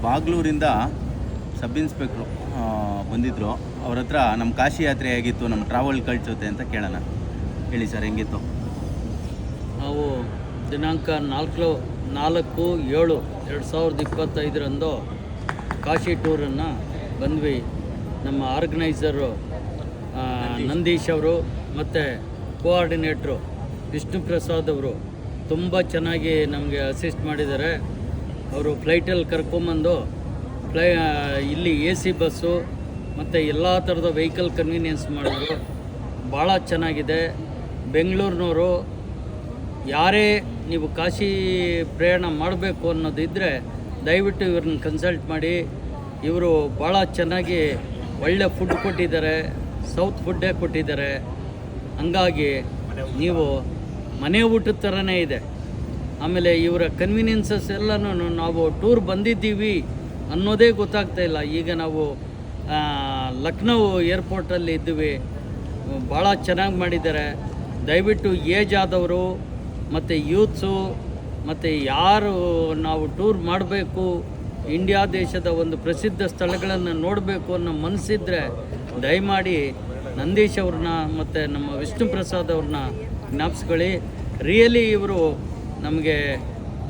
ಬಾಗ್ಲೂರಿಂದ sub inspector ಬಂದಿದ್ದರು. ಅವ್ರ ಹತ್ರ ನಮ್ಮ ಕಾಶಿ ಯಾತ್ರೆ ಹೇಗಿತ್ತು, ನಮ್ಮ ಟ್ರಾವೆಲ್ ಕಳ್ಸೋತೆ ಅಂತ ಕೇಳೋಣ. ಹೇಳಿ ಸರ್, ಹೆಂಗಿತ್ತು? ನಾವು ದಿನಾಂಕ 4/7/2025 ಕಾಶಿ ಟೂರನ್ನು ಬಂದ್ವಿ. ನಮ್ಮ ಆರ್ಗನೈಸರು ನಂದೀಶ್ ಅವರು ಮತ್ತು ಕೋಆರ್ಡಿನೇಟ್ರು ವಿಷ್ಣು ಪ್ರಸಾದ್ ಅವರು ತುಂಬ ಚೆನ್ನಾಗಿ ನಮಗೆ ಅಸಿಸ್ಟ್ ಮಾಡಿದ್ದಾರೆ. ಅವರು ಫ್ಲೈಟಲ್ಲಿ ಕರ್ಕೊಂಬಂದು ಇಲ್ಲಿ AC ಬಸ್ಸು ಮತ್ತು ಎಲ್ಲ ಥರದ ವೆಹಿಕಲ್ ಕನ್ವೀನಿಯನ್ಸ್ ಮಾಡಿದ್ರು. ಭಾಳ ಚೆನ್ನಾಗಿದೆ. ಬೆಂಗಳೂರಿನವರು ಯಾರೇ ನೀವು ಕಾಶಿ ಪ್ರಯಾಣ ಮಾಡಬೇಕು ಅನ್ನೋದಿದ್ದರೆ ದಯವಿಟ್ಟು ಇವ್ರನ್ನ ಕನ್ಸಲ್ಟ್ ಮಾಡಿ. ಇವರು ಭಾಳ ಚೆನ್ನಾಗಿ ಒಳ್ಳೆ ಫುಡ್ ಕೊಟ್ಟಿದ್ದಾರೆ, ಸೌತ್ ಫುಡ್ಡೇ ಕೊಟ್ಟಿದ್ದಾರೆ. ಹಂಗಾಗಿ ನೀವು ಮನೆ ಊಟದ ಥರನೇ ಇದೆ. ಆಮೇಲೆ ಇವರ ಕನ್ವೀನಿಯನ್ಸಸ್ ಎಲ್ಲನೂ ನಾವು ಟೂರ್ ಬಂದಿದ್ದೀವಿ ಅನ್ನೋದೇ ಗೊತ್ತಾಗ್ತಾ ಇಲ್ಲ. ಈಗ ನಾವು ಲಕ್ನೋ ಏರ್ಪೋರ್ಟಲ್ಲಿ ಇದ್ದೀವಿ. ಭಾಳ ಚೆನ್ನಾಗಿ ಮಾಡಿದ್ದಾರೆ. ದಯವಿಟ್ಟು ಏಜ್ ಆದವರು ಮತ್ತು ಯೂತ್ಸು ಮತ್ತು ಯಾರು ನಾವು ಟೂರ್ ಮಾಡಬೇಕು, ಇಂಡಿಯಾ ದೇಶದ ಒಂದು ಪ್ರಸಿದ್ಧ ಸ್ಥಳಗಳನ್ನು ನೋಡಬೇಕು ಅನ್ನೋ ಮನಸ್ಸಿದ್ರೆ ದಯಮಾಡಿ ನಂದೀಶ್ ಅವ್ರನ್ನ ಮತ್ತು ನಮ್ಮ ವಿಷ್ಣು ಪ್ರಸಾದ್ ಅವ್ರನ್ನ ಜ್ಞಾಪಿಸ್ಕೊಳ್ಳಿ. ರಿಯಲಿ ಇವರು ನಮಗೆ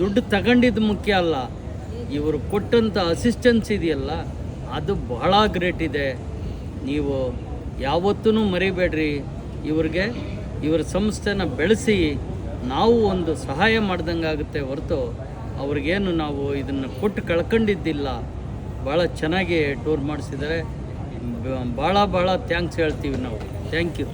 ದುಡ್ಡು ತಗೊಂಡಿದ್ದು ಮುಖ್ಯ ಅಲ್ಲ, ಇವರು ಕೊಟ್ಟಂಥ ಅಸಿಸ್ಟೆನ್ಸ್ ಇದೆಯಲ್ಲ ಅದು ಬಹಳ ಗ್ರೇಟ್ ಇದೆ. ನೀವು ಯಾವತ್ತೂ ಮರಿಬೇಡ್ರಿ. ಇವರ ಸಂಸ್ಥೆನ ಬೆಳೆಸಿ ನಾವು ಒಂದು ಸಹಾಯ ಮಾಡ್ದಂಗೆ ಆಗುತ್ತೆ ಹೊರತು ಅವ್ರಿಗೇನು ನಾವು ಇದನ್ನು ಕೊಟ್ಟು ಕಳ್ಕೊಂಡಿದ್ದಿಲ್ಲ. ಭಾಳ ಚೆನ್ನಾಗಿ ಟೂರ್ ಮಾಡಿಸಿದ್ದಾರೆ. ಭಾಳ ಥ್ಯಾಂಕ್ಸ್ ಹೇಳ್ತೀವಿ ನಾವು. Thank you.